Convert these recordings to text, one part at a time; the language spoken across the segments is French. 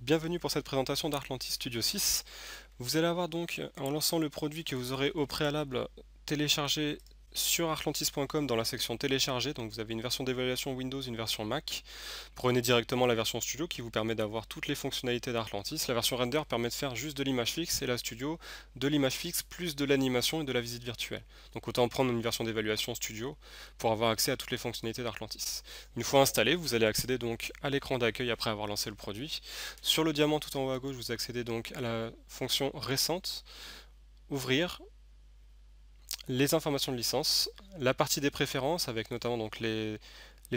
Bienvenue pour cette présentation d'Artlantis Studio 6. Vous allez avoir donc, en lançant le produit que vous aurez au préalable téléchargé sur artlantis.com dans la section télécharger, donc vous avez une version d'évaluation Windows, une version Mac. Prenez directement la version Studio qui vous permet d'avoir toutes les fonctionnalités d'Artlantis. La version Render permet de faire juste de l'image fixe et la Studio de l'image fixe plus de l'animation et de la visite virtuelle. Donc autant prendre une version d'évaluation Studio pour avoir accès à toutes les fonctionnalités d'Artlantis. Une fois installé, vous allez accéder donc à l'écran d'accueil après avoir lancé le produit. Sur le diamant tout en haut à gauche, vous accédez donc à la fonction récente, ouvrir, les informations de licence, la partie des préférences avec notamment donc les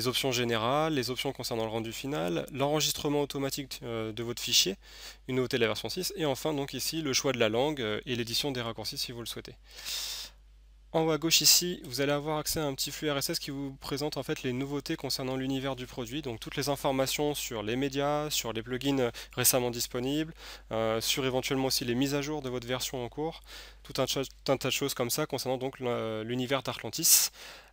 options générales, les options concernant le rendu final, l'enregistrement automatique de votre fichier, une nouveauté de la version 6, et enfin donc ici le choix de la langue et l'édition des raccourcis si vous le souhaitez. En haut à gauche ici, vous allez avoir accès à un petit flux RSS qui vous présente en fait les nouveautés concernant l'univers du produit, donc toutes les informations sur les médias, sur les plugins récemment disponibles, sur éventuellement aussi les mises à jour de votre version en cours, tout un tas de choses comme ça concernant donc l'univers d'Artlantis.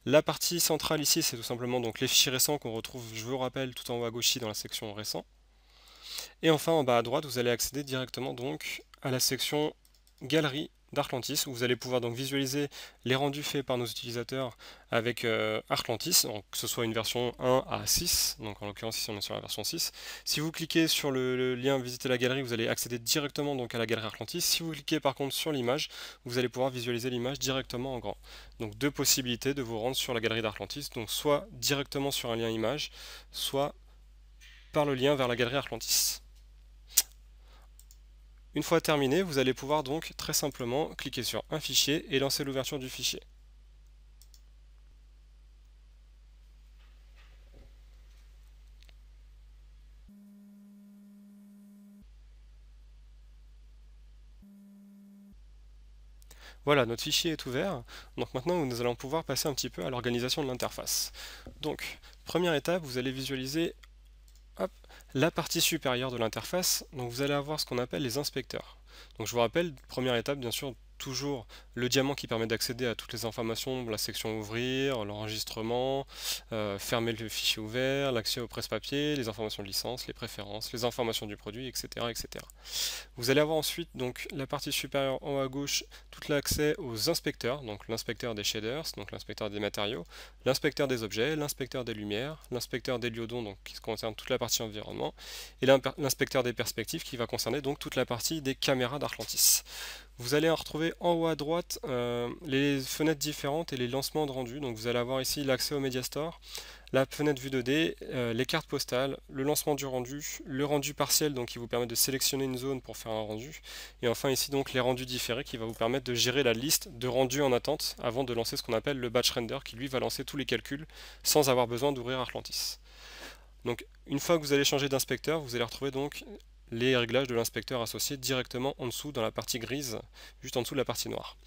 La partie centrale ici, c'est tout simplement donc les fichiers récents qu'on retrouve, je vous rappelle, tout en haut à gauche ici dans la section récents. Et enfin en bas à droite, vous allez accéder directement donc à la section galerie d'Artlantis, où vous allez pouvoir donc visualiser les rendus faits par nos utilisateurs avec Artlantis, donc que ce soit une version 1 à 6, donc en l'occurrence ici on est sur la version 6. Si vous cliquez sur le lien visiter la galerie, vous allez accéder directement donc à la galerie Artlantis. Si vous cliquez par contre sur l'image, vous allez pouvoir visualiser l'image directement en grand. Donc deux possibilités de vous rendre sur la galerie d'Artlantis, donc soit directement sur un lien image, soit par le lien vers la galerie Artlantis. Une fois terminé, vous allez pouvoir donc très simplement cliquer sur un fichier et lancer l'ouverture du fichier. Voilà, notre fichier est ouvert. Donc maintenant, nous allons pouvoir passer un petit peu à l'organisation de l'interface. Donc, première étape, vous allez visualiser la partie supérieure de l'interface. Donc vous allez avoir ce qu'on appelle les inspecteurs. Donc je vous rappelle, première étape, bien sûr, toujours le diamant qui permet d'accéder à toutes les informations, la section ouvrir, l'enregistrement, fermer le fichier ouvert, l'accès au presse-papier, les informations de licence, les préférences, les informations du produit, etc., etc. Vous allez avoir ensuite donc la partie supérieure en haut à gauche, tout l'accès aux inspecteurs, donc l'inspecteur des shaders, donc l'inspecteur des matériaux, l'inspecteur des objets, l'inspecteur des lumières, l'inspecteur des liodons, donc qui concerne toute la partie environnement, et l'inspecteur des perspectives qui va concerner donc toute la partie des caméras d'Artlantis. Vous allez en retrouver en haut à droite les fenêtres différentes et les lancements de rendu. Donc vous allez avoir ici l'accès au Media Store, la fenêtre vue 2D, les cartes postales, le lancement du rendu, le rendu partiel donc qui vous permet de sélectionner une zone pour faire un rendu, et enfin ici donc les rendus différés qui va vous permettre de gérer la liste de rendus en attente avant de lancer ce qu'on appelle le batch render qui lui va lancer tous les calculs sans avoir besoin d'ouvrir Artlantis. Donc une fois que vous allez changer d'inspecteur, vous allez retrouver donc les réglages de l'inspecteur associés directement en dessous dans la partie grise, juste en dessous de la partie noire.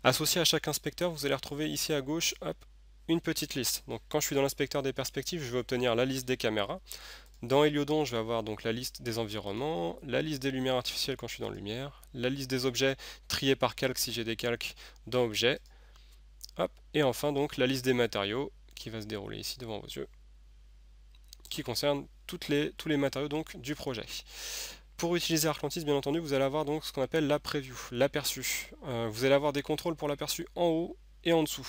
Associé à chaque inspecteur, vous allez retrouver ici à gauche hop, une petite liste. Donc quand je suis dans l'inspecteur des perspectives, je vais obtenir la liste des caméras. Dans Heliodon, je vais avoir donc la liste des environnements, la liste des lumières artificielles quand je suis dans lumière, la liste des objets triés par calque si j'ai des calques dans objets, hop, et enfin donc la liste des matériaux qui va se dérouler ici devant vos yeux, qui concerne tous les matériaux donc du projet. Pour utiliser Artlantis, bien entendu, vous allez avoir donc ce qu'on appelle la preview, l'aperçu. Vous allez avoir des contrôles pour l'aperçu en haut et en dessous.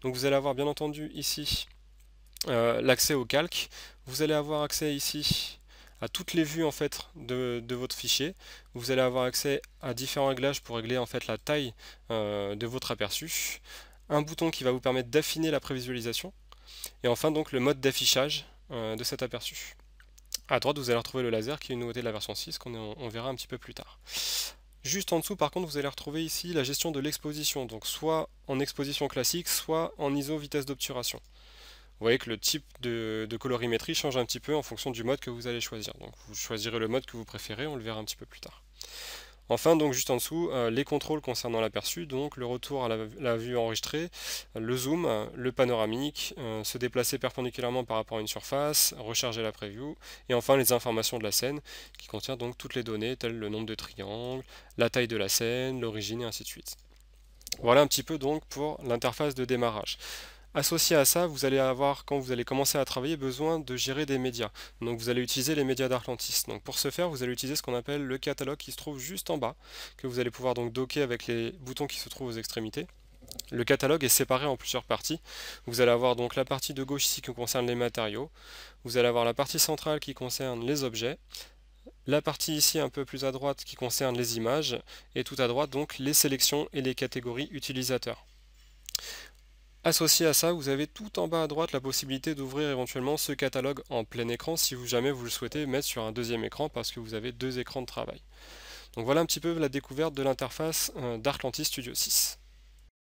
Donc vous allez avoir bien entendu ici l'accès au calque. Vous allez avoir accès ici à toutes les vues en fait de votre fichier. Vous allez avoir accès à différents réglages pour régler en fait la taille de votre aperçu. Un bouton qui va vous permettre d'affiner la prévisualisation. Et enfin donc le mode d'affichage de cet aperçu. À droite, vous allez retrouver le laser qui est une nouveauté de la version 6 qu'on verra un petit peu plus tard. Juste en dessous, par contre, vous allez retrouver ici la gestion de l'exposition, donc soit en exposition classique, soit en ISO vitesse d'obturation. Vous voyez que le type de colorimétrie change un petit peu en fonction du mode que vous allez choisir. Donc vous choisirez le mode que vous préférez, on le verra un petit peu plus tard. Enfin, donc juste en dessous, les contrôles concernant l'aperçu, donc le retour à la vue enregistrée, le zoom, le panoramique, se déplacer perpendiculairement par rapport à une surface, recharger la preview, et enfin les informations de la scène, qui contient donc toutes les données, telles le nombre de triangles, la taille de la scène, l'origine, et ainsi de suite. Voilà un petit peu donc pour l'interface de démarrage. Associé à ça, vous allez avoir, quand vous allez commencer à travailler, besoin de gérer des médias. Donc vous allez utiliser les médias d'Artlantis. Donc pour ce faire, vous allez utiliser ce qu'on appelle le catalogue qui se trouve juste en bas, que vous allez pouvoir donc docker avec les boutons qui se trouvent aux extrémités. Le catalogue est séparé en plusieurs parties. Vous allez avoir donc la partie de gauche ici qui concerne les matériaux. Vous allez avoir la partie centrale qui concerne les objets. La partie ici un peu plus à droite qui concerne les images. Et tout à droite donc les sélections et les catégories utilisateurs. Associé à ça, vous avez tout en bas à droite la possibilité d'ouvrir éventuellement ce catalogue en plein écran si jamais vous le souhaitez mettre sur un deuxième écran parce que vous avez deux écrans de travail. Donc voilà un petit peu la découverte de l'interface d'Artlantis Studio 6.